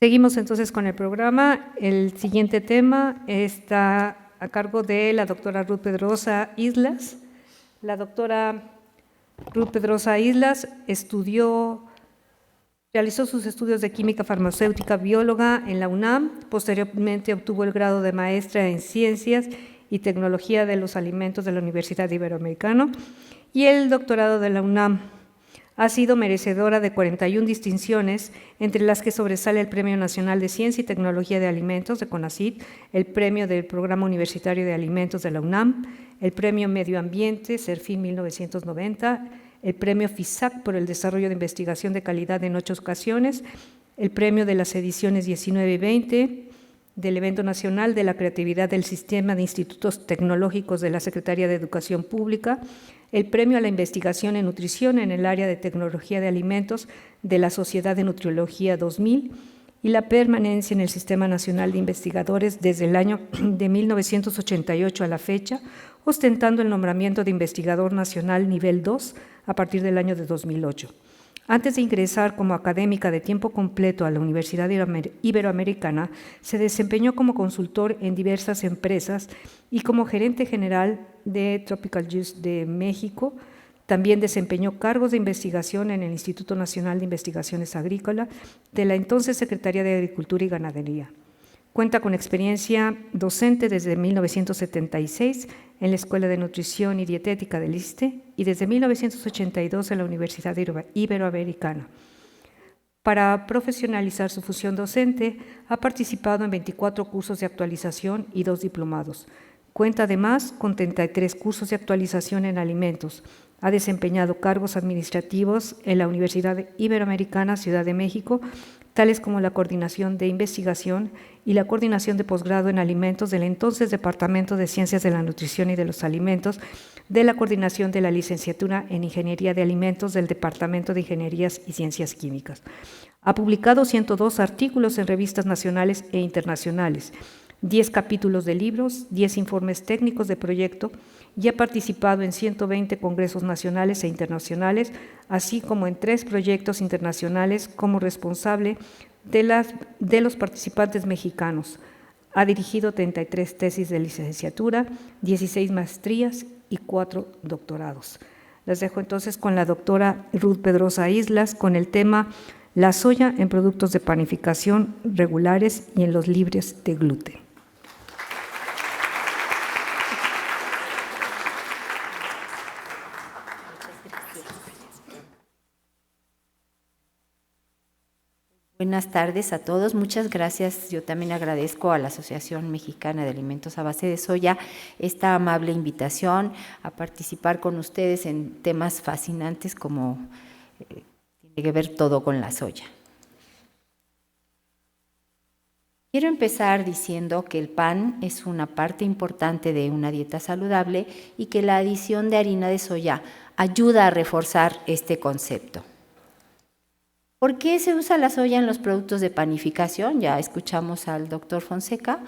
Seguimos entonces con el programa. El siguiente tema está a cargo de la doctora Ruth Pedrosa Islas. La doctora Ruth Pedrosa Islas realizó sus estudios de química farmacéutica bióloga en la UNAM, posteriormente obtuvo el grado de maestra en Ciencias y Tecnología de los Alimentos de la Universidad Iberoamericana y el doctorado de la UNAM. Ha sido merecedora de 41 distinciones, entre las que sobresale el Premio Nacional de Ciencia y Tecnología de Alimentos de CONACYT, el Premio del Programa Universitario de Alimentos de la UNAM, el Premio Medio Ambiente, CERFIN 1990, el Premio FISAC por el Desarrollo de Investigación de Calidad en 8 ocasiones, el Premio de las ediciones 19 y 20, del Evento Nacional de la Creatividad del Sistema de Institutos Tecnológicos de la Secretaría de Educación Pública, el Premio a la Investigación en Nutrición en el área de Tecnología de Alimentos de la Sociedad de Nutriología 2000 y la permanencia en el Sistema Nacional de Investigadores desde el año de 1988 a la fecha, ostentando el nombramiento de Investigador Nacional Nivel 2 a partir del año de 2008. Antes de ingresar como académica de tiempo completo a la Universidad Iberoamericana, se desempeñó como consultor en diversas empresas y como gerente general de Tropical Juice de México. También desempeñó cargos de investigación en el Instituto Nacional de Investigaciones Agrícolas de la entonces Secretaría de Agricultura y Ganadería. Cuenta con experiencia docente desde 1976 en la Escuela de Nutrición y Dietética del ISSSTE y desde 1982 en la Universidad Iberoamericana. Para profesionalizar su función docente, ha participado en 24 cursos de actualización y 2 diplomados. Cuenta además con 33 cursos de actualización en alimentos. Ha desempeñado cargos administrativos en la Universidad Iberoamericana Ciudad de México, tales como la coordinación de investigación y la coordinación de posgrado en alimentos del entonces Departamento de Ciencias de la Nutrición y de los Alimentos, de la coordinación de la licenciatura en Ingeniería de Alimentos del Departamento de Ingenierías y Ciencias Químicas. Ha publicado 102 artículos en revistas nacionales e internacionales, 10 capítulos de libros, 10 informes técnicos de proyecto y ha participado en 120 congresos nacionales e internacionales, así como en 3 proyectos internacionales como responsable de los participantes mexicanos. Ha dirigido 33 tesis de licenciatura, 16 maestrías y 4 doctorados. Les dejo entonces con la doctora Ruth Pedrosa Islas con el tema la soya en productos de panificación regulares y en los libres de gluten. Buenas tardes a todos, muchas gracias. Yo también agradezco a la Asociación Mexicana de Alimentos a Base de Soya esta amable invitación a participar con ustedes en temas fascinantes como tiene que ver todo con la soya. Quiero empezar diciendo que el pan es una parte importante de una dieta saludable y que la adición de harina de soya ayuda a reforzar este concepto. ¿Por qué se usa la soya en los productos de panificación? Ya escuchamos al doctor Fonseca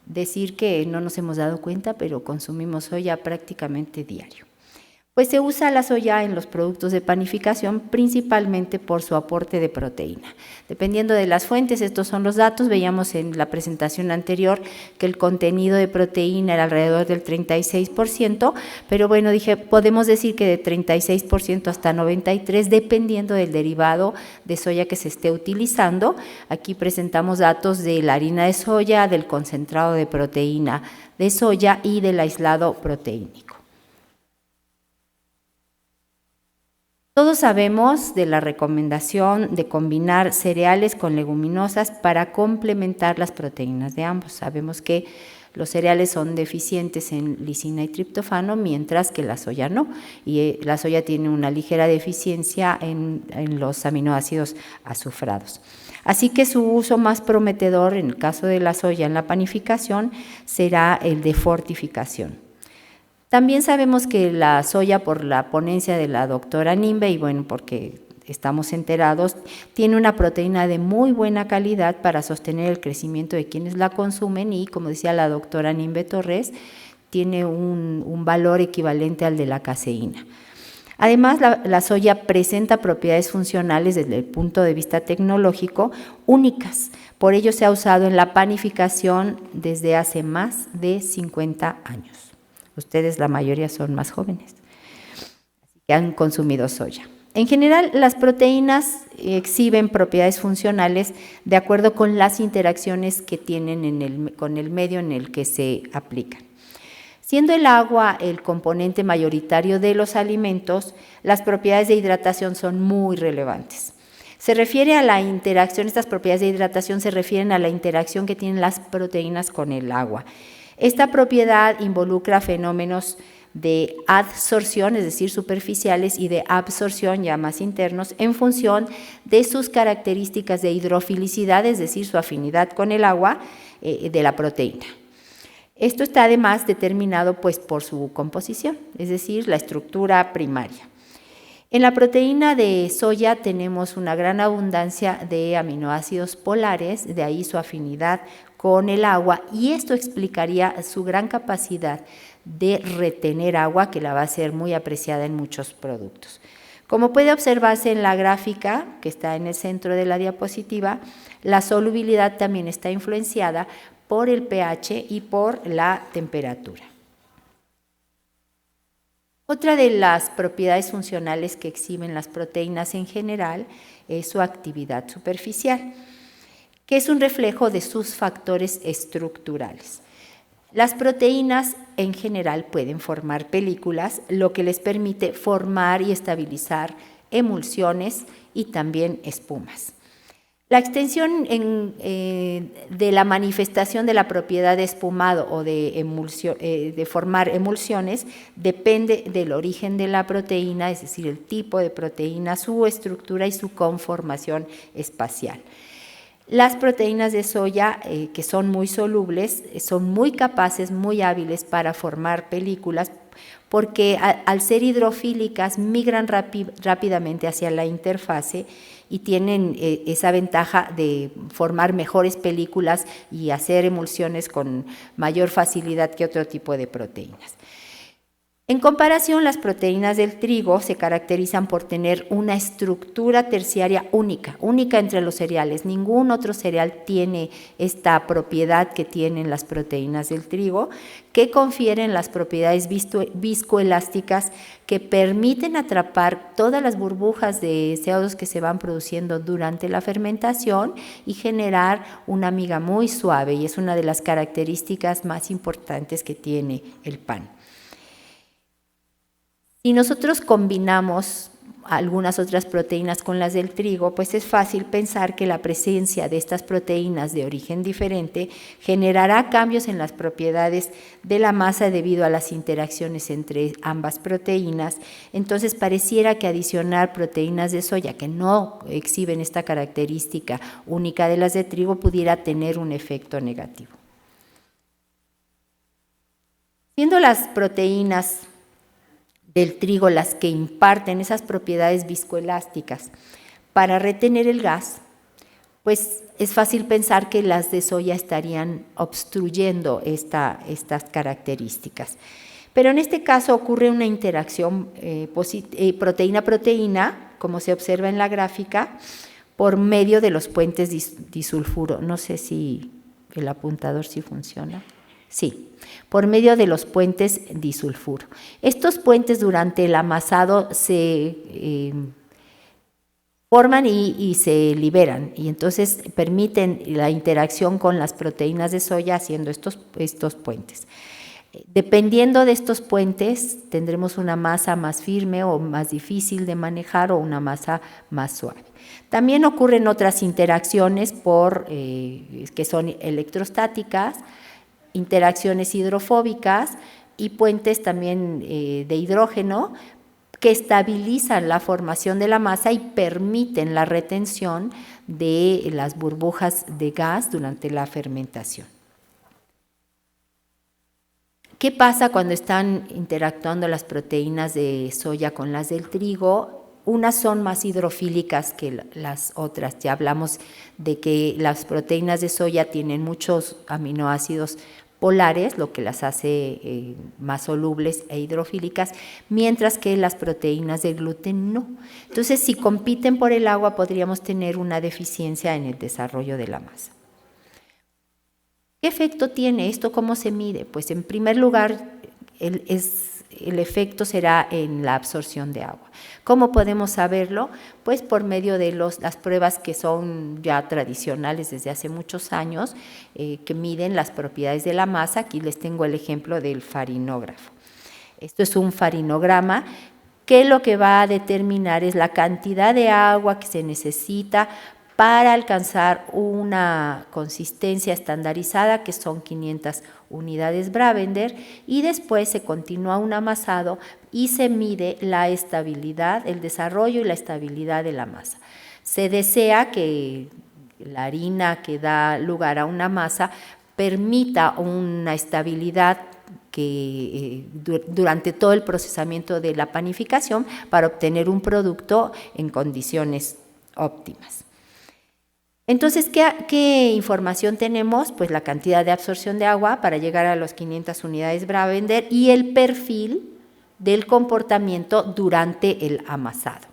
decir que no nos hemos dado cuenta, pero consumimos soya prácticamente diario. Pues se usa la soya en los productos de panificación principalmente por su aporte de proteína. Dependiendo de las fuentes, estos son los datos. Veíamos en la presentación anterior que el contenido de proteína era alrededor del 36%, pero bueno, podemos decir que de 36% hasta 93%, dependiendo del derivado de soya que se esté utilizando. Aquí presentamos datos de la harina de soya, del concentrado de proteína de soya y del aislado proteínico. Todos sabemos de la recomendación de combinar cereales con leguminosas para complementar las proteínas de ambos. Sabemos que los cereales son deficientes en lisina y triptofano, mientras que la soya no. Y la soya tiene una ligera deficiencia en los aminoácidos azufrados. Así que su uso más prometedor en el caso de la soya en la panificación será el de fortificación. También sabemos que la soya, por la ponencia de la doctora Nimbe, y bueno, porque estamos enterados, tiene una proteína de muy buena calidad para sostener el crecimiento de quienes la consumen y, como decía la doctora Nimbe Torres, tiene un valor equivalente al de la caseína. Además, la soya presenta propiedades funcionales desde el punto de vista tecnológico únicas. Por ello se ha usado en la panificación desde hace más de 50 años. Ustedes, la mayoría, son más jóvenes, así que han consumido soya. En general, las proteínas exhiben propiedades funcionales de acuerdo con las interacciones que tienen con el medio en el que se aplican. Siendo el agua el componente mayoritario de los alimentos, las propiedades de hidratación son muy relevantes. Se refiere a la interacción, estas propiedades de hidratación se refieren a la interacción que tienen las proteínas con el agua. Esta propiedad involucra fenómenos de adsorción, es decir, superficiales, y de absorción, ya más internos, en función de sus características de hidrofilicidad, es decir, su afinidad con el agua de la proteína. Esto está además determinado pues, por su composición, es decir, la estructura primaria. En la proteína de soya tenemos una gran abundancia de aminoácidos polares, de ahí su afinidad con el agua, y esto explicaría su gran capacidad de retener agua, que la va a ser muy apreciada en muchos productos. Como puede observarse en la gráfica que está en el centro de la diapositiva, la solubilidad también está influenciada por el pH y por la temperatura. Otra de las propiedades funcionales que exhiben las proteínas en general es su actividad superficial, que es un reflejo de sus factores estructurales. Las proteínas en general pueden formar películas, lo que les permite formar y estabilizar emulsiones y también espumas. La extensión de la manifestación de la propiedad de espumado o de formar emulsiones depende del origen de la proteína, es decir, el tipo de proteína, su estructura y su conformación espacial. Las proteínas de soya, que son muy solubles, son muy capaces, muy hábiles para formar películas, porque al ser hidrofílicas migran rápidamente hacia la interfase y tienen esa ventaja de formar mejores películas y hacer emulsiones con mayor facilidad que otro tipo de proteínas. En comparación, las proteínas del trigo se caracterizan por tener una estructura terciaria única entre los cereales. Ningún otro cereal tiene esta propiedad que tienen las proteínas del trigo, que confieren las propiedades viscoelásticas que permiten atrapar todas las burbujas de CO2 que se van produciendo durante la fermentación y generar una miga muy suave, y es una de las características más importantes que tiene el pan. Si nosotros combinamos algunas otras proteínas con las del trigo, pues es fácil pensar que la presencia de estas proteínas de origen diferente generará cambios en las propiedades de la masa debido a las interacciones entre ambas proteínas. Entonces pareciera que adicionar proteínas de soya que no exhiben esta característica única de las de trigo pudiera tener un efecto negativo. Siendo las proteínas del trigo las que imparten esas propiedades viscoelásticas para retener el gas, pues es fácil pensar que las de soya estarían obstruyendo estas características. Pero en este caso ocurre una interacción proteína-proteína, como se observa en la gráfica, por medio de los puentes disulfuro. No sé si el apuntador sí funciona. Sí, por medio de los puentes disulfuro. Estos puentes durante el amasado se forman y se liberan, y entonces permiten la interacción con las proteínas de soya haciendo estos puentes. Dependiendo de estos puentes, tendremos una masa más firme o más difícil de manejar, o una masa más suave. También ocurren otras interacciones que son electrostáticas, interacciones hidrofóbicas y puentes también de hidrógeno que estabilizan la formación de la masa y permiten la retención de las burbujas de gas durante la fermentación. ¿Qué pasa cuando están interactuando las proteínas de soya con las del trigo? Unas son más hidrofílicas que las otras. Ya hablamos de que las proteínas de soya tienen muchos aminoácidos polares, lo que las hace más solubles e hidrofílicas, mientras que las proteínas de gluten no. Entonces, si compiten por el agua, podríamos tener una deficiencia en el desarrollo de la masa. ¿Qué efecto tiene esto? ¿Cómo se mide? Pues en primer lugar, el efecto será en la absorción de agua. ¿Cómo podemos saberlo? Pues por medio de las pruebas que son ya tradicionales desde hace muchos años, que miden las propiedades de la masa. Aquí les tengo el ejemplo del farinógrafo. Esto es un farinograma que lo que va a determinar es la cantidad de agua que se necesita para alcanzar una consistencia estandarizada, que son 500 unidades Bravender, y después se continúa un amasado y se mide la estabilidad, el desarrollo y la estabilidad de la masa. Se desea que la harina que da lugar a una masa permita una estabilidad que durante todo el procesamiento de la panificación para obtener un producto en condiciones óptimas. Entonces, ¿qué información tenemos? Pues la cantidad de absorción de agua para llegar a los 500 unidades Bravender y el perfil del comportamiento durante el amasado.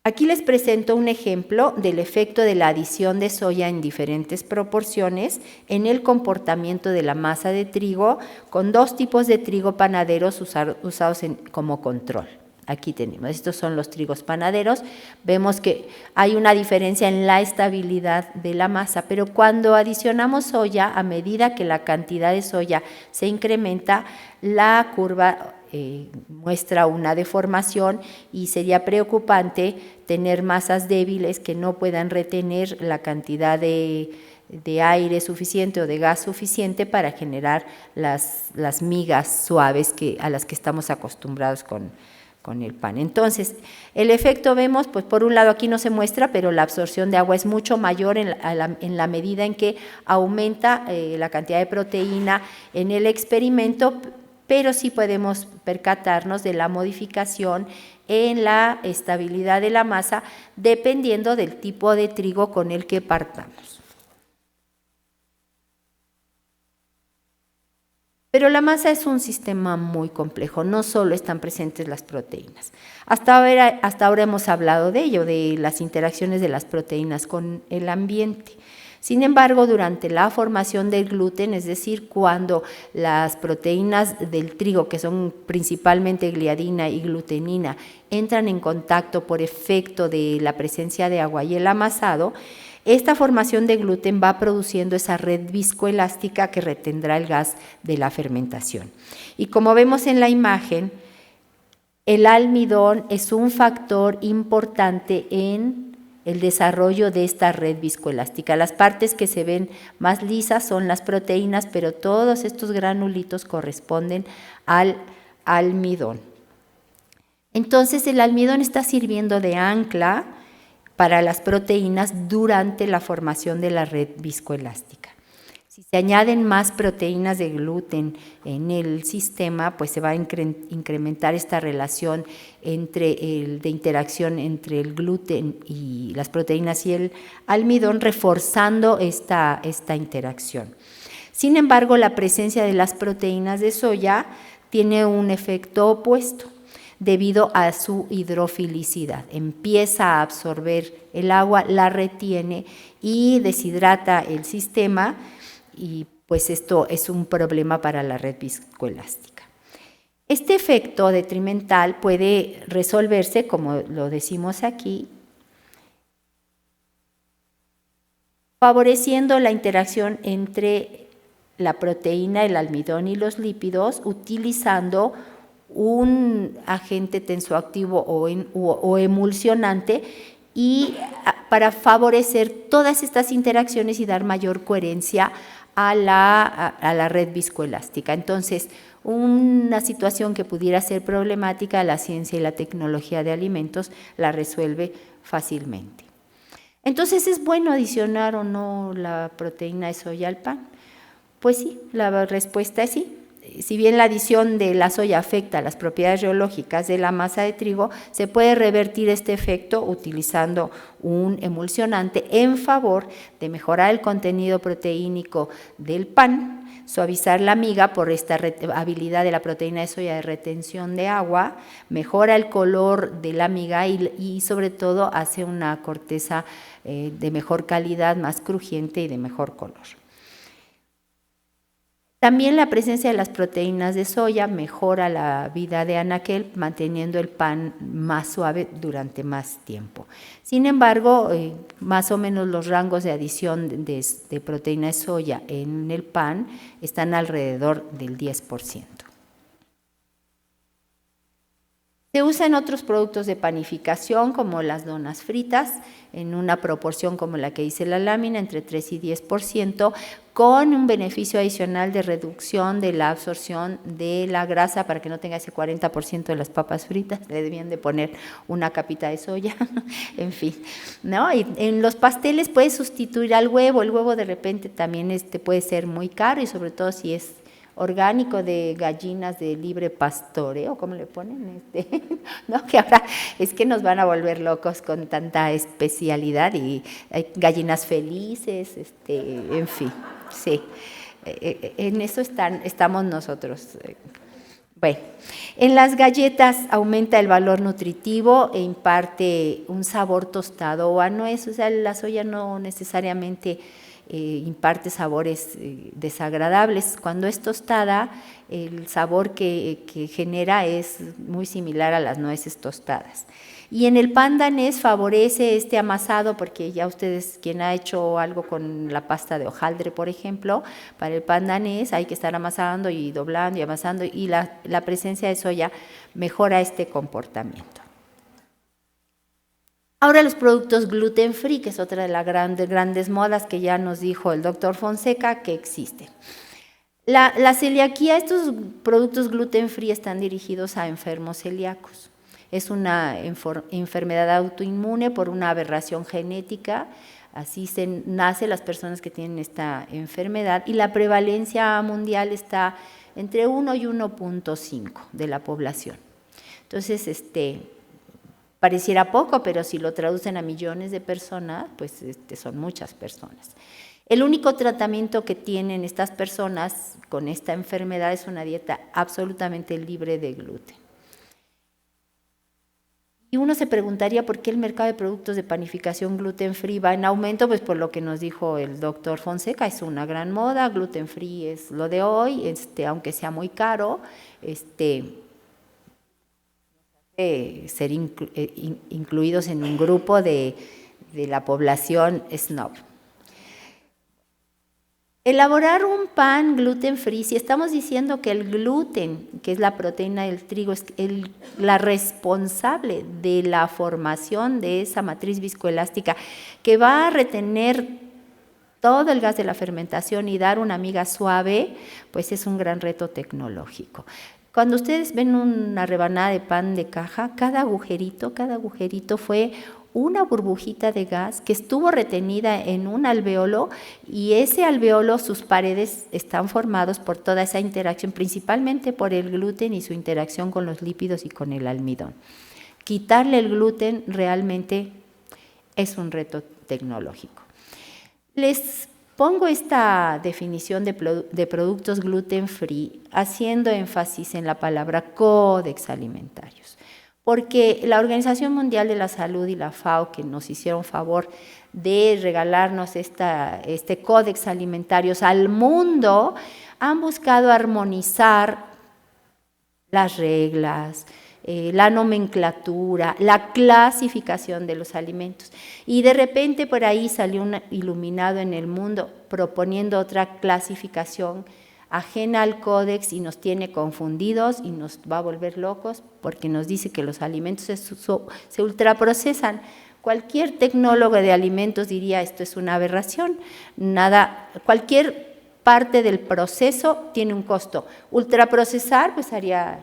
Aquí les presento un ejemplo del efecto de la adición de soya en diferentes proporciones en el comportamiento de la masa de trigo con dos tipos de trigo panaderos usados como control. Aquí tenemos, estos son los trigos panaderos, vemos que hay una diferencia en la estabilidad de la masa, pero cuando adicionamos soya, a medida que la cantidad de soya se incrementa, la curva muestra una deformación y sería preocupante tener masas débiles que no puedan retener la cantidad de aire suficiente o de gas suficiente para generar las migas suaves a las que estamos acostumbrados con el pan. Entonces, el efecto vemos, pues por un lado aquí no se muestra, pero la absorción de agua es mucho mayor en la medida en que aumenta la cantidad de proteína en el experimento, pero sí podemos percatarnos de la modificación en la estabilidad de la masa dependiendo del tipo de trigo con el que partamos. Pero la masa es un sistema muy complejo, no solo están presentes las proteínas. Hasta ahora hemos hablado de ello, de las interacciones de las proteínas con el ambiente. Sin embargo, durante la formación del gluten, es decir, cuando las proteínas del trigo, que son principalmente gliadina y glutenina, entran en contacto por efecto de la presencia de agua y el amasado, esta formación de gluten va produciendo esa red viscoelástica que retendrá el gas de la fermentación. Y como vemos en la imagen, el almidón es un factor importante en el desarrollo de esta red viscoelástica. Las partes que se ven más lisas son las proteínas, pero todos estos granulitos corresponden al almidón. Entonces, el almidón está sirviendo de ancla para las proteínas durante la formación de la red viscoelástica. Si se añaden más proteínas de gluten en el sistema, pues se va a incrementar esta relación de interacción entre el gluten y las proteínas y el almidón, reforzando esta interacción. Sin embargo, la presencia de las proteínas de soya tiene un efecto opuesto, debido a su hidrofilicidad. Empieza a absorber el agua, la retiene y deshidrata el sistema y pues esto es un problema para la red viscoelástica. Este efecto detrimental puede resolverse, como lo decimos aquí, favoreciendo la interacción entre la proteína, el almidón y los lípidos, utilizando un agente tensoactivo o emulsionante y para favorecer todas estas interacciones y dar mayor coherencia a la red viscoelástica. Entonces, una situación que pudiera ser problemática, la ciencia y la tecnología de alimentos la resuelve fácilmente. Entonces, ¿es bueno adicionar o no la proteína de soya al pan? Pues sí, la respuesta es sí. si bien la adición de la soya afecta las propiedades rheológicas de la masa de trigo, se puede revertir este efecto utilizando un emulsionante en favor de mejorar el contenido proteínico del pan, suavizar la miga por esta habilidad de la proteína de soya de retención de agua, mejora el color de la miga y sobre todo hace una corteza de mejor calidad, más crujiente y de mejor color. También la presencia de las proteínas de soya mejora la vida de anaquel, manteniendo el pan más suave durante más tiempo. Sin embargo, más o menos los rangos de adición de proteína de soya en el pan están alrededor del 10%. Se usa en otros productos de panificación como las donas fritas en una proporción como la que dice la lámina, entre 3 y 10%, con un beneficio adicional de reducción de la absorción de la grasa para que no tenga ese 40% de las papas fritas, le debían de poner una capita de soya, en fin, ¿no? Y en los pasteles puedes sustituir al huevo, el huevo de repente también puede ser muy caro y sobre todo si es orgánico de gallinas de libre pastoreo, ¿cómo le ponen? ¿No? Que ahora es que nos van a volver locos con tanta especialidad y hay gallinas felices, en fin, sí, en eso estamos nosotros. Bueno, en las galletas aumenta el valor nutritivo e imparte un sabor tostado o a nuez, o sea, la soya no necesariamente imparte sabores desagradables. Cuando es tostada, el sabor que genera es muy similar a las nueces tostadas. Y en el pan danés favorece este amasado, porque ya ustedes, quien ha hecho algo con la pasta de hojaldre, por ejemplo, para el pan danés hay que estar amasando y doblando y amasando, y la presencia de soya mejora este comportamiento. Ahora los productos gluten free, que es otra de las grandes modas que ya nos dijo el doctor Fonseca que existe. La celiaquía, estos productos gluten free están dirigidos a enfermos celíacos. Es una enfermedad autoinmune por una aberración genética, así nacen las personas que tienen esta enfermedad y la prevalencia mundial está entre 1 y 1.5 de la población. Entonces, pareciera poco, pero si lo traducen a millones de personas, pues son muchas personas. El único tratamiento que tienen estas personas con esta enfermedad es una dieta absolutamente libre de gluten. Y uno se preguntaría por qué el mercado de productos de panificación gluten free va en aumento, pues por lo que nos dijo el doctor Fonseca, es una gran moda, gluten free es lo de hoy, aunque sea muy caro, ser incluidos en un grupo de la población snob. Elaborar un pan gluten free, si estamos diciendo que el gluten, que es la proteína del trigo, es la responsable de la formación de esa matriz viscoelástica que va a retener todo el gas de la fermentación y dar una miga suave, pues es un gran reto tecnológico. Cuando ustedes ven una rebanada de pan de caja, cada agujerito fue una burbujita de gas que estuvo retenida en un alveolo y ese alveolo, sus paredes están formados por toda esa interacción, principalmente por el gluten y su interacción con los lípidos y con el almidón. Quitarle el gluten realmente es un reto tecnológico. Les pongo esta definición de productos gluten free haciendo énfasis en la palabra códex alimentarios, porque la Organización Mundial de la Salud y la FAO, que nos hicieron favor de regalarnos este códex alimentarios al mundo, han buscado armonizar las reglas, la nomenclatura, la clasificación de los alimentos. Y de repente por ahí salió un iluminado en el mundo proponiendo otra clasificación ajena al códex y nos tiene confundidos y nos va a volver locos porque nos dice que los alimentos se ultraprocesan. Cualquier tecnólogo de alimentos diría esto es una aberración. Cualquier parte del proceso tiene un costo. Ultraprocesar pues haría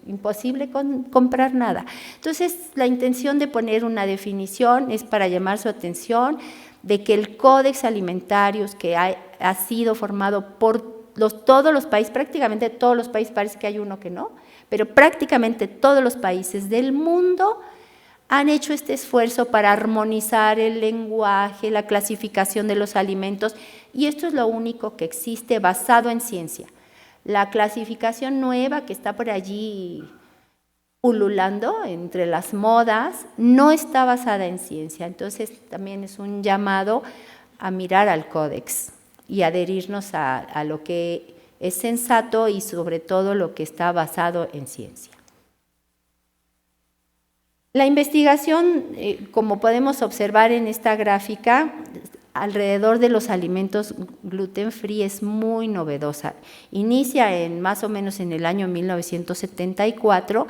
imposible comprar nada. Entonces, la intención de poner una definición es para llamar su atención de que el Códex Alimentarios, que ha sido formado por todos los países, prácticamente todos los países, parece que hay uno que no, pero prácticamente todos los países del mundo han hecho este esfuerzo para armonizar el lenguaje, la clasificación de los alimentos, y esto es lo único que existe basado en ciencia. La clasificación nueva que está por allí ululando entre las modas no está basada en ciencia, entonces también es un llamado a mirar al códex y adherirnos a lo que es sensato y sobre todo lo que está basado en ciencia. La investigación, como podemos observar en esta gráfica, alrededor de los alimentos gluten free es muy novedosa. Inicia más o menos en el año 1974,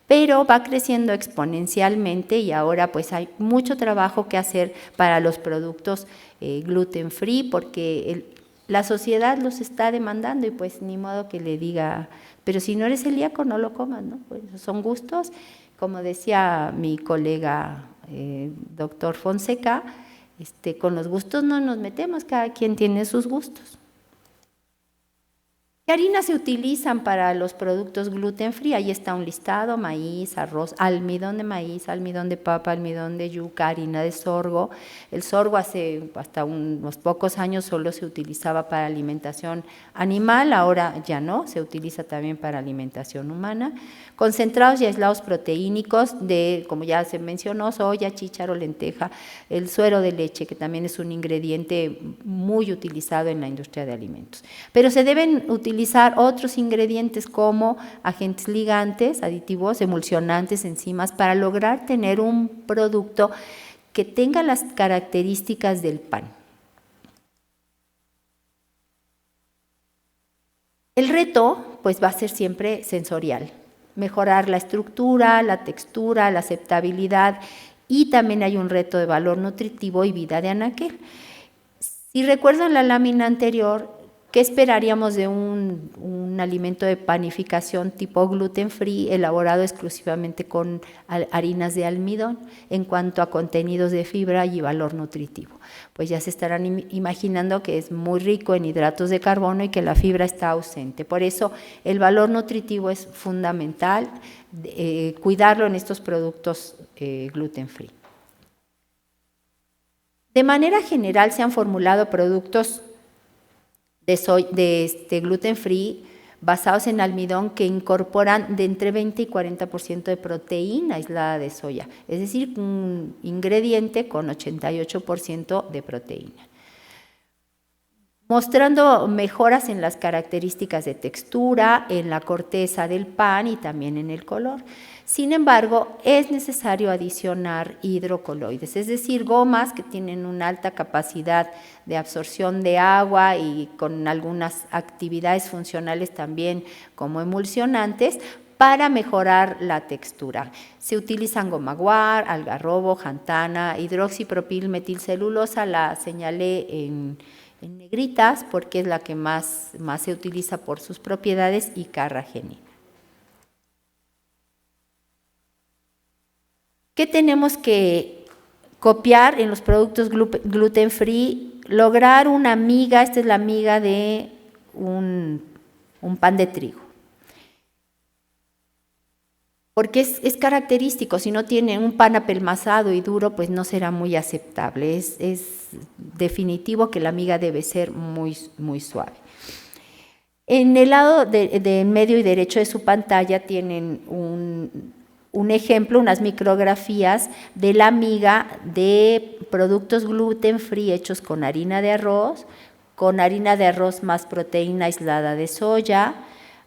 pero va creciendo exponencialmente y ahora pues hay mucho trabajo que hacer para los productos gluten free porque la sociedad los está demandando y pues ni modo que le diga, pero si no eres celíaco no lo comas, ¿no? Pues son gustos. Como decía mi colega doctor Fonseca, con los gustos no nos metemos, cada quien tiene sus gustos. ¿Qué harinas se utilizan para los productos gluten free? Ahí está un listado: maíz, arroz, almidón de maíz, almidón de papa, almidón de yuca, harina de sorgo. El sorgo hace hasta unos pocos años solo se utilizaba para alimentación animal, ahora ya no, se utiliza también para alimentación humana. Concentrados y aislados proteínicos de, como ya se mencionó, soya, chícharo, lenteja, el suero de leche, que también es un ingrediente muy utilizado en la industria de alimentos. Pero se deben utilizar otros ingredientes como agentes ligantes, aditivos, emulsionantes, enzimas, para lograr tener un producto que tenga las características del pan. El reto, pues, va a ser siempre sensorial. Mejorar la estructura, la textura, la aceptabilidad, y también hay un reto de valor nutritivo y vida de anaquel. Si recuerdan la lámina anterior, ¿qué esperaríamos de un alimento de panificación tipo gluten free elaborado exclusivamente con harinas de almidón en cuanto a contenidos de fibra y valor nutritivo? Pues ya se estarán imaginando que es muy rico en hidratos de carbono y que la fibra está ausente. Por eso el valor nutritivo es fundamental, cuidarlo en estos productos gluten free. De manera general se han formulado productos de gluten free basados en almidón que incorporan de entre 20 y 40% de proteína aislada de soya, es decir, un ingrediente con 88% de proteína, mostrando mejoras en las características de textura, en la corteza del pan y también en el color. Sin embargo, es necesario adicionar hidrocoloides, es decir, gomas que tienen una alta capacidad de absorción de agua y con algunas actividades funcionales también como emulsionantes para mejorar la textura. Se utilizan goma guar, algarrobo, xantana, hidroxipropilmetilcelulosa, la señalé en negritas porque es la que más se utiliza por sus propiedades, y carragenina. ¿Qué tenemos que copiar en los productos gluten free? Lograr una miga, esta es la miga de un pan de trigo. Porque es característico, si no tiene un pan apelmazado y duro, pues no será muy aceptable. Es definitivo que la miga debe ser muy, muy suave. En el lado de medio y derecho de su pantalla tienen un ejemplo, unas micrografías de la miga de productos gluten free hechos con harina de arroz más proteína aislada de soya,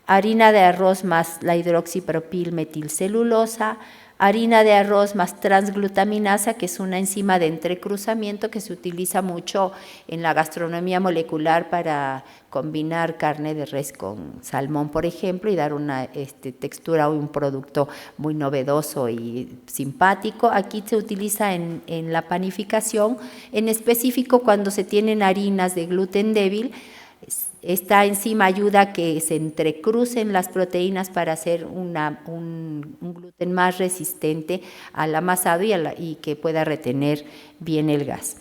harina de arroz más la hidroxipropilmetilcelulosa, harina de arroz más transglutaminasa, que es una enzima de entrecruzamiento que se utiliza mucho en la gastronomía molecular para combinar carne de res con salmón, por ejemplo, y dar una textura o un producto muy novedoso y simpático. Aquí se utiliza en la panificación, en específico cuando se tienen harinas de gluten débil. Esta enzima ayuda a que se entrecrucen las proteínas para hacer un gluten más resistente al amasado y que pueda retener bien el gas.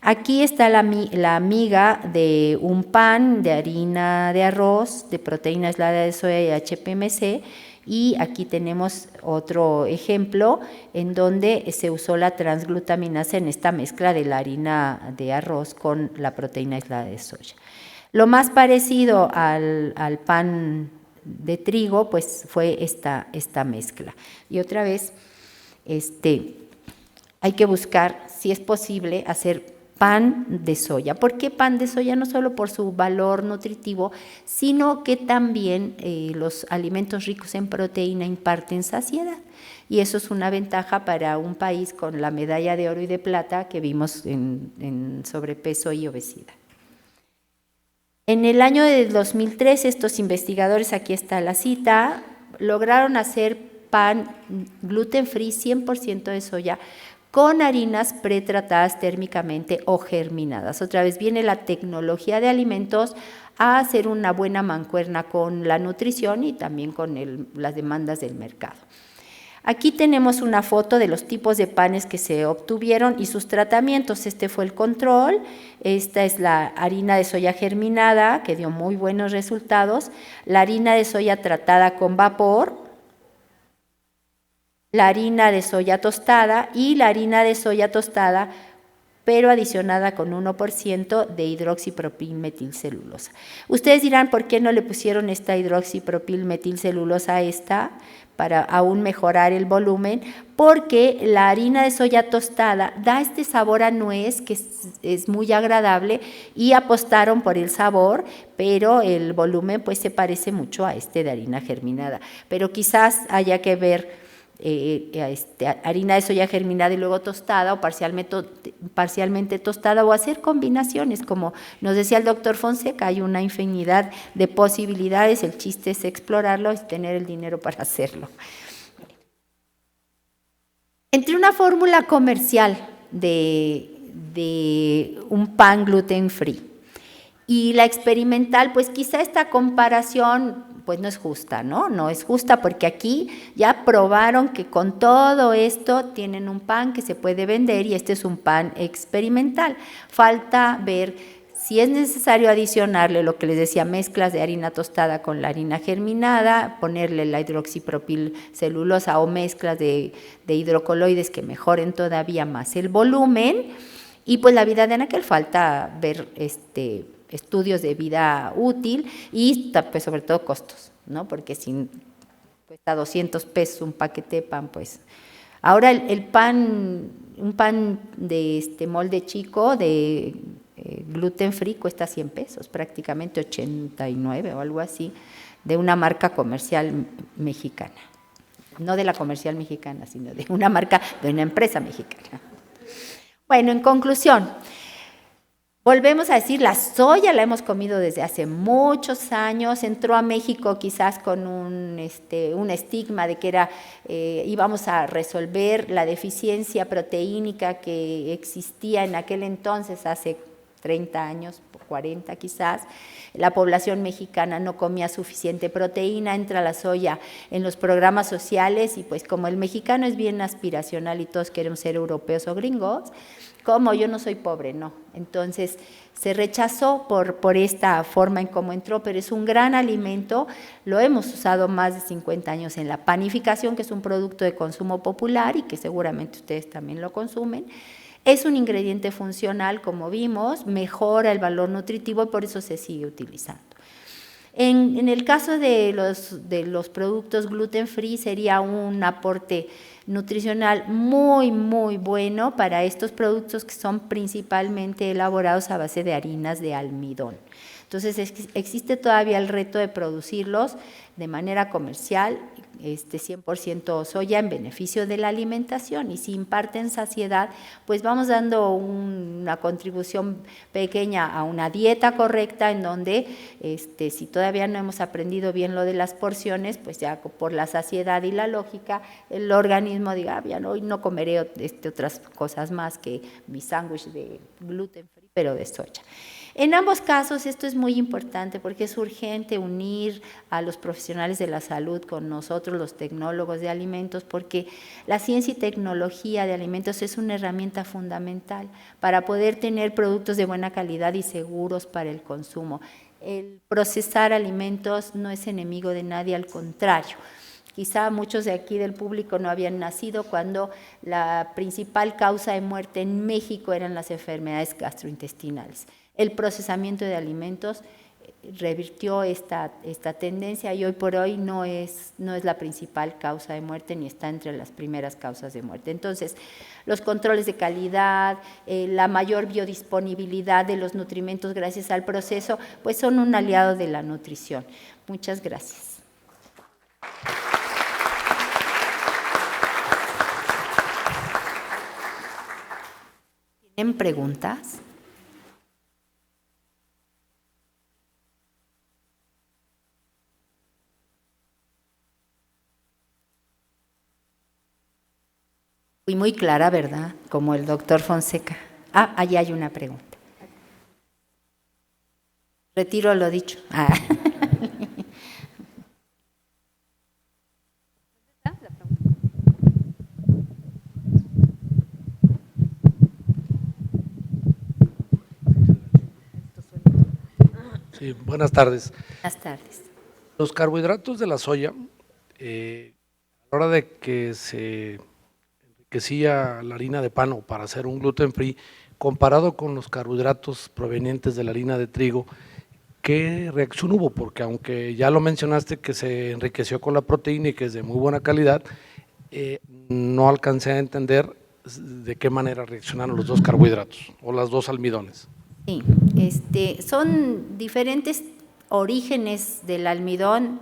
Aquí está la miga de un pan de harina de arroz, de proteína aislada de soya y HPMC, y aquí tenemos otro ejemplo en donde se usó la transglutaminasa en esta mezcla de la harina de arroz con la proteína aislada de soya. Lo más parecido al pan de trigo, pues fue esta mezcla. Y otra vez, hay que buscar si es posible hacer pan de soya. ¿Por qué pan de soya? No solo por su valor nutritivo, sino que también los alimentos ricos en proteína imparten saciedad. Y eso es una ventaja para un país con la medalla de oro y de plata que vimos en sobrepeso y obesidad. En el año de 2003, estos investigadores, aquí está la cita, lograron hacer pan gluten free 100% de soya con harinas pretratadas térmicamente o germinadas. Otra vez viene la tecnología de alimentos a hacer una buena mancuerna con la nutrición y también con las demandas del mercado. Aquí tenemos una foto de los tipos de panes que se obtuvieron y sus tratamientos. Este fue el control, esta es la harina de soya germinada, que dio muy buenos resultados, la harina de soya tratada con vapor, la harina de soya tostada y la harina de soya tostada, pero adicionada con 1% de hidroxipropilmetilcelulosa. Ustedes dirán, ¿por qué no le pusieron esta hidroxipropilmetilcelulosa a esta? Para aún mejorar el volumen, porque la harina de soya tostada da este sabor a nuez que es muy agradable y apostaron por el sabor, pero el volumen pues se parece mucho a este de harina germinada. Pero quizás haya que ver harina de soya germinada y luego tostada o parcialmente tostada o hacer combinaciones, como nos decía el doctor Fonseca, hay una infinidad de posibilidades, el chiste es explorarlo y tener el dinero para hacerlo. Entre una fórmula comercial de un pan gluten free y la experimental, pues quizá esta comparación pues no es justa, ¿no? No es justa porque aquí ya probaron que con todo esto tienen un pan que se puede vender y este es un pan experimental. Falta ver si es necesario adicionarle lo que les decía, mezclas de harina tostada con la harina germinada, ponerle la hidroxipropilcelulosa o mezclas de hidrocoloides que mejoren todavía más el volumen y pues la vida de anaquel falta ver estudios de vida útil y pues sobre todo costos, ¿no? Porque si cuesta 200 pesos un paquete de pan, pues ahora el pan, un pan de molde chico de gluten free cuesta 100 pesos, prácticamente 89 o algo así, de una marca comercial mexicana, no de la comercial mexicana, sino de una marca de una empresa mexicana. Bueno, en conclusión, volvemos a decir, la soya la hemos comido desde hace muchos años, entró a México quizás con un estigma de que íbamos a resolver la deficiencia proteínica que existía en aquel entonces, hace 30 años, 40 quizás. La población mexicana no comía suficiente proteína, entra la soya en los programas sociales y pues como el mexicano es bien aspiracional y todos queremos ser europeos o gringos, como yo no soy pobre, no. Entonces se rechazó por esta forma en cómo entró, pero es un gran alimento, lo hemos usado más de 50 años en la panificación, que es un producto de consumo popular y que seguramente ustedes también lo consumen. Es un ingrediente funcional, como vimos, mejora el valor nutritivo y por eso se sigue utilizando. En el caso de los productos gluten free sería un aporte nutricional muy, muy bueno para estos productos que son principalmente elaborados a base de harinas de almidón. Entonces existe todavía el reto de producirlos de manera comercial, 100% soya en beneficio de la alimentación y si imparten saciedad, pues vamos dando una contribución pequeña a una dieta correcta en donde si todavía no hemos aprendido bien lo de las porciones, pues ya por la saciedad y la lógica, el organismo diga, hoy no comeré otras cosas más que mi sándwich de gluten free. pero de soya. En ambos casos esto es muy importante porque es urgente unir a los profesionales de la salud con nosotros, los tecnólogos de alimentos, porque la ciencia y tecnología de alimentos es una herramienta fundamental para poder tener productos de buena calidad y seguros para el consumo. El procesar alimentos no es enemigo de nadie, al contrario. Quizá muchos de aquí del público no habían nacido cuando la principal causa de muerte en México eran las enfermedades gastrointestinales. El procesamiento de alimentos revirtió esta tendencia y hoy por hoy no es la principal causa de muerte ni está entre las primeras causas de muerte. Entonces, los controles de calidad, la mayor biodisponibilidad de los nutrimentos gracias al proceso, pues son un aliado de la nutrición. Muchas gracias. ¿Tienen preguntas? Fui muy clara, ¿verdad? Como el doctor Fonseca. Ah, allí hay una pregunta. Retiro lo dicho. Ah. Sí, buenas tardes. Buenas tardes. Los carbohidratos de la soya, a la hora de que se enriquecía la harina de pan o para hacer un gluten free, comparado con los carbohidratos provenientes de la harina de trigo, ¿qué reacción hubo? Porque aunque ya lo mencionaste que se enriqueció con la proteína y que es de muy buena calidad, no alcancé a entender de qué manera reaccionaron los dos carbohidratos o las dos almidones. Sí, son diferentes orígenes del almidón,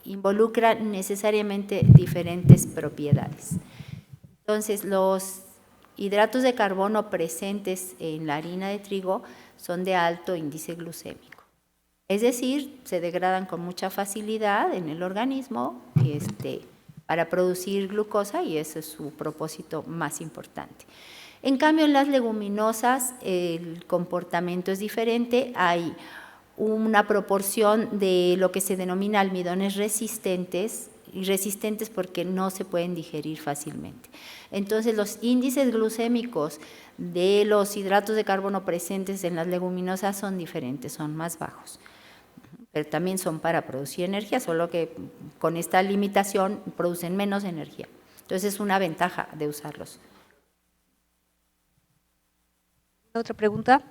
involucran necesariamente diferentes propiedades. Entonces, los hidratos de carbono presentes en la harina de trigo son de alto índice glucémico. Es decir, se degradan con mucha facilidad en el organismo para producir glucosa y ese es su propósito más importante. En cambio, en las leguminosas el comportamiento es diferente, hay una proporción de lo que se denomina almidones resistentes, y resistentes porque no se pueden digerir fácilmente. Entonces, los índices glucémicos de los hidratos de carbono presentes en las leguminosas son diferentes, son más bajos, pero también son para producir energía, solo que con esta limitación producen menos energía. Entonces, es una ventaja de usarlos. ¿Otra pregunta?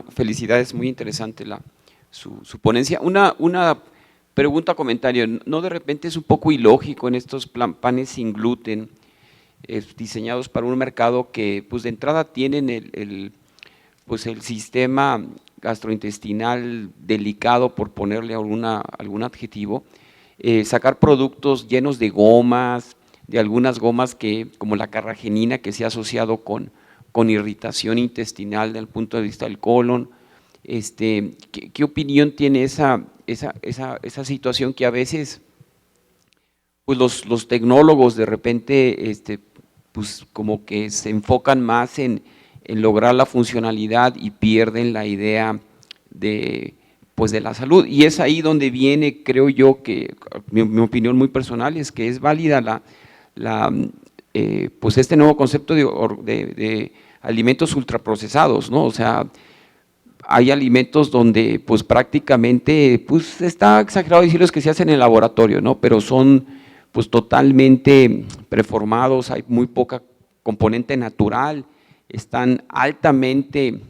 Felicidades, muy interesante su ponencia. Una pregunta, comentario, ¿no de repente es un poco ilógico en estos panes sin gluten diseñados para un mercado que pues de entrada tienen el sistema gastrointestinal delicado, por ponerle algún adjetivo, sacar productos llenos de gomas, de algunas gomas como la carragenina, que se ha asociado con irritación intestinal desde el punto de vista del colon? ¿Qué opinión tiene esa situación que a veces pues los tecnólogos de repente pues como que se enfocan más en lograr la funcionalidad y pierden la idea de la salud? Y es ahí donde viene, creo yo, que mi opinión muy personal es que es válida pues este nuevo concepto de alimentos ultraprocesados, ¿no? O sea, hay alimentos donde pues prácticamente pues está exagerado decirles que se hacen en el laboratorio, ¿no? Pero son pues totalmente preformados, hay muy poca componente natural, están altamente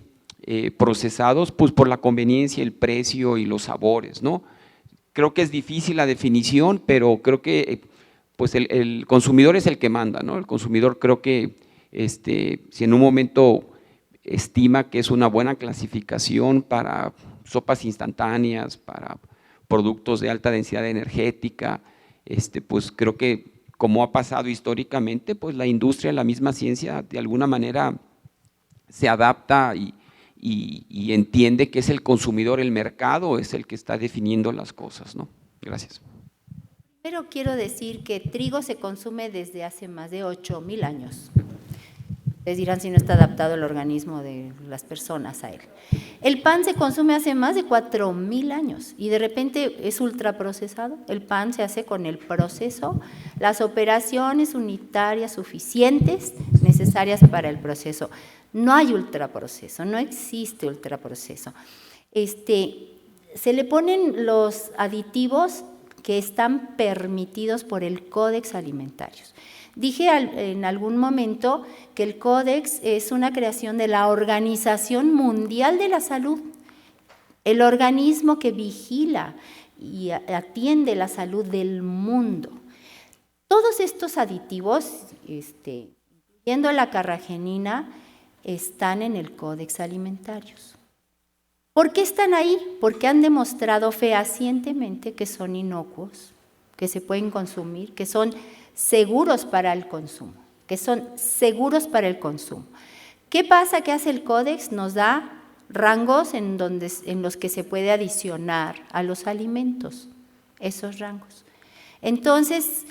procesados pues por la conveniencia, el precio y los sabores, ¿no? Creo que es difícil la definición, pero creo que pues el consumidor es el que manda, ¿no? El consumidor, creo que si en un momento estima que es una buena clasificación para sopas instantáneas, para productos de alta densidad energética, pues creo que como ha pasado históricamente, pues la industria, la misma ciencia de alguna manera se adapta y y entiende que es el consumidor, el mercado es el que está definiendo las cosas, ¿no? Gracias. Pero quiero decir que trigo se consume desde hace más de 8,000 años. Les dirán si no está adaptado el organismo de las personas a él. El pan se consume hace más de 4,000 años y de repente es ultraprocesado. El pan se hace con el proceso, las operaciones unitarias suficientes necesarias para el proceso. No hay ultraproceso, no existe ultraproceso. Se le ponen los aditivos que están permitidos por el Códex Alimentarios. Dije en algún momento que el Códex es una creación de la Organización Mundial de la Salud, el organismo que vigila y atiende la salud del mundo. Todos estos aditivos, incluyendo la carragenina, están en el Códex Alimentarios. ¿Por qué están ahí? Porque han demostrado fehacientemente que son inocuos, que se pueden consumir, que son seguros para el consumo, ¿Qué pasa? ¿Qué hace el Códex? Nos da rangos en los que se puede adicionar a los alimentos, esos rangos. Entonces,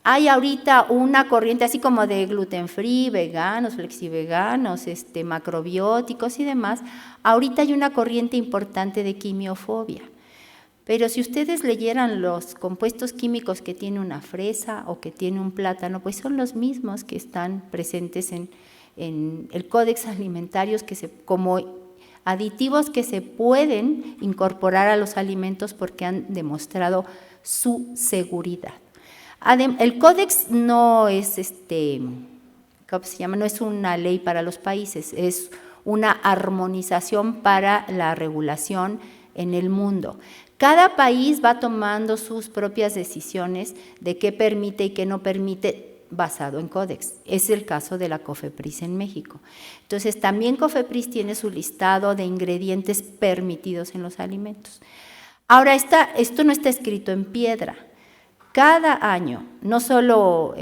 hay ahorita una corriente así como de gluten free, veganos, flexiveganos, macrobióticos y demás. Ahorita hay una corriente importante de quimiofobia. Pero si ustedes leyeran los compuestos químicos que tiene una fresa o que tiene un plátano, pues son los mismos que están presentes en el Códex Alimentarios como aditivos que se pueden incorporar a los alimentos porque han demostrado su seguridad. El Códex no es ¿cómo se llama? No es una ley para los países, es una armonización para la regulación en el mundo. Cada país va tomando sus propias decisiones de qué permite y qué no permite basado en Códex. Es el caso de la COFEPRIS en México. Entonces, también COFEPRIS tiene su listado de ingredientes permitidos en los alimentos. Ahora, esto no está escrito en piedra. Cada año, no solo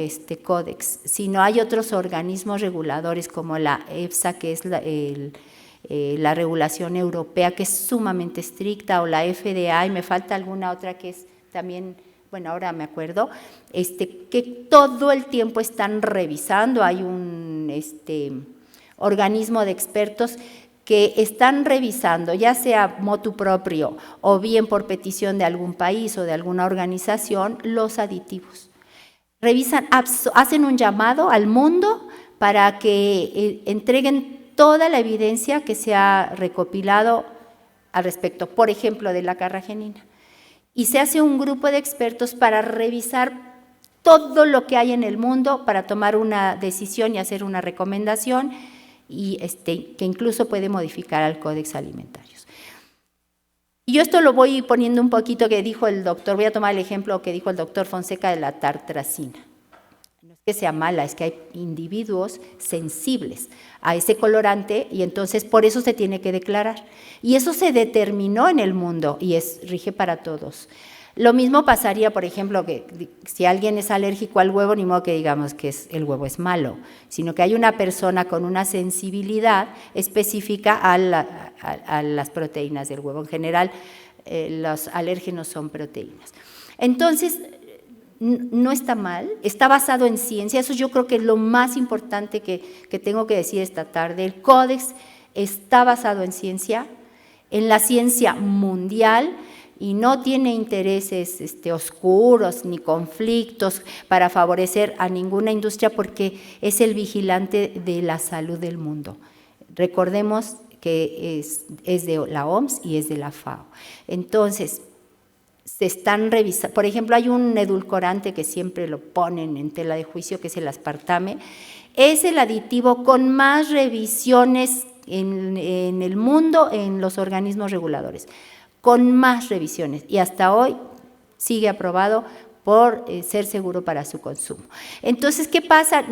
Códex, sino hay otros organismos reguladores como la EFSA, que es la regulación europea, que es sumamente estricta, o la FDA, y me falta alguna otra que es también, bueno, ahora me acuerdo, que todo el tiempo están revisando. Hay un organismo de expertos que están revisando, ya sea motu proprio o bien por petición de algún país o de alguna organización, los aditivos. Revisan, hacen un llamado al mundo para que entreguen toda la evidencia que se ha recopilado al respecto, por ejemplo, de la carragenina. Y se hace un grupo de expertos para revisar todo lo que hay en el mundo para tomar una decisión y hacer una recomendación, y que incluso puede modificar al Códex Alimentarios. Y yo esto lo voy poniendo un poquito que dijo el doctor, voy a tomar el ejemplo que dijo el doctor Fonseca de la tartracina. No es que sea mala, es que hay individuos sensibles a ese colorante y entonces por eso se tiene que declarar. Y eso se determinó en el mundo y rige para todos. Lo mismo pasaría, por ejemplo, que si alguien es alérgico al huevo, ni modo que digamos que el huevo es malo, sino que hay una persona con una sensibilidad específica a las proteínas del huevo. En general, los alérgenos son proteínas. Entonces, no está mal, está basado en ciencia. Eso yo creo que es lo más importante que tengo que decir esta tarde. El Códex está basado en la ciencia mundial, y no tiene intereses oscuros ni conflictos para favorecer a ninguna industria, porque es el vigilante de la salud del mundo. Recordemos que es de la OMS y es de la FAO. Entonces, se están revisando. Por ejemplo, hay un edulcorante que siempre lo ponen en tela de juicio, que es el aspartame. Es el aditivo con más revisiones en el mundo en los organismos reguladores, con más revisiones, y hasta hoy sigue aprobado por ser seguro para su consumo. Entonces, ¿qué pasa?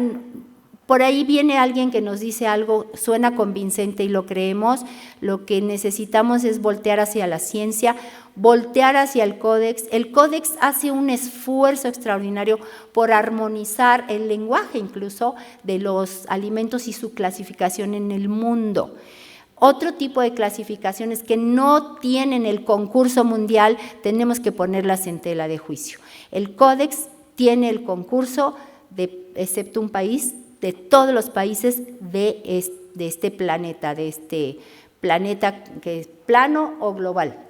Por ahí viene alguien que nos dice algo, suena convincente y lo creemos. Lo que necesitamos es voltear hacia la ciencia, voltear hacia el Códex. El Códex hace un esfuerzo extraordinario por armonizar el lenguaje incluso de los alimentos y su clasificación en el mundo. Otro tipo de clasificaciones que no tienen el concurso mundial, tenemos que ponerlas en tela de juicio. El Códex tiene el concurso, excepto un país, de todos los países de este planeta, que es plano o global.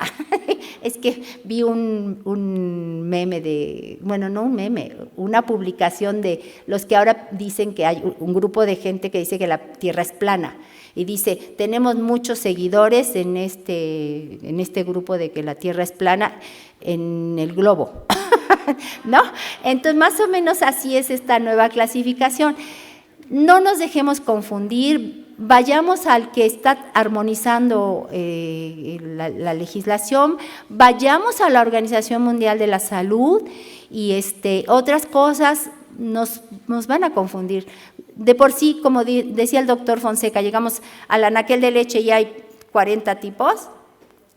Es que vi un meme bueno, no un meme, una publicación de los que ahora dicen que hay un grupo de gente que dice que la Tierra es plana. Y dice, tenemos muchos seguidores en este grupo de que la Tierra es plana en el globo, ¿no? Entonces, más o menos así es esta nueva clasificación. No nos dejemos confundir, vayamos al que está armonizando la legislación, vayamos a la Organización Mundial de la Salud y otras cosas nos van a confundir. De por sí, como decía el doctor Fonseca, llegamos al anaquel de leche y hay 40 tipos,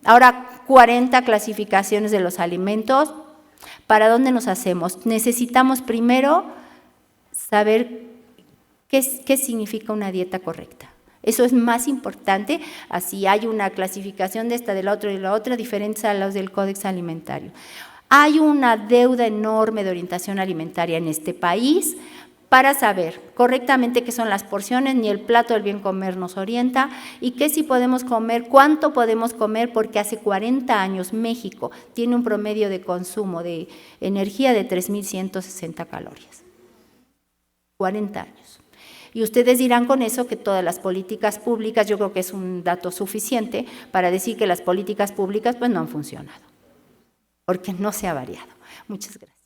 ahora 40 clasificaciones de los alimentos. ¿Para dónde nos hacemos? Necesitamos primero saber qué significa una dieta correcta. Eso es más importante, así hay una clasificación de esta, de la otra y de la otra, diferentes a los del Códex Alimentario. Hay una deuda enorme de orientación alimentaria en este país para saber correctamente qué son las porciones, ni el plato del bien comer nos orienta, y qué sí podemos comer, cuánto podemos comer, porque hace 40 años México tiene un promedio de consumo de energía de 3.160 calorías. 40 años. Y ustedes dirán con eso que todas las políticas públicas, yo creo que es un dato suficiente para decir que las políticas públicas pues no han funcionado, porque no se ha variado. Muchas gracias.